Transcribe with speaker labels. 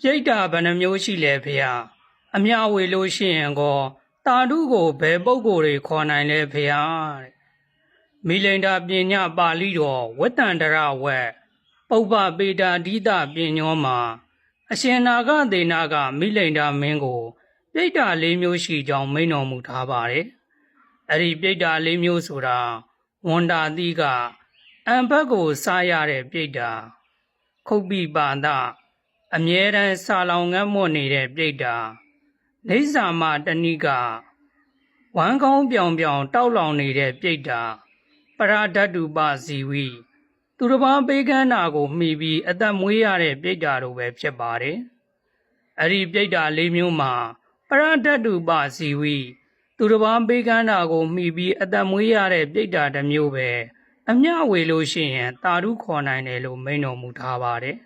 Speaker 1: ပြိတ္တာဘယ်နှမျိုးရှိလဲဖေဟာအမြဝေလို့ရှိရင်ကောတာဓုကိုဘယ်ပုဂ္ဂိုလ်တွေခေါ်နိုင်လဲဖေဟာတဲ့မိလိန္ဒပညာပါဠိတော်ဝတ္တန္တရဝက်ပုပ္ပပေတာဒိတပညောမှာအရှင်နာဂသေနာကမိလိန္ဒမင်းကိုပြိတ္တာ၄မျိုးရှိကြောင်းမိန့်တော်မူထားပါတယ်အဲ့ဒီပြိတ္တာ၄မျိုးဆိုတာဝန္တာတိကအံဘက်ကိုစားရတဲ့ပြိတ္တာခုတ်ပိပါဒအမြဲတမ်းစာလောင်ငတ်မွတ်နေတဲ့ပြိတ္တာနေဇာမတဏိကဝမ်းကောင်းပြောင်ပြောင်တောက်လောင်နေတဲ့ပြိတ္တာပရဒတ္တုပဇီဝိသူတစ်ပါးပေးကမ်းတာကိုမှီပြီးအသက်မွေးရတဲ့ပြိတ္တာတို့ပဲဖြစ်ပါတယ်အဲ့ဒီပြိတ္တာ၄မျိုးမှာပရဒတ္တုပဇီဝိသူတစ်ပါးပေးကမ်းတာကိုမှီပြီးအသက်မွေးရတဲ့ပြိတ္တာတစ်မျိုးပဲအမျှဝေလို့ရှိရင်တာဓုခေါ်နိုင်တယ်လို့မိန့်တော်မူထားပါတယ်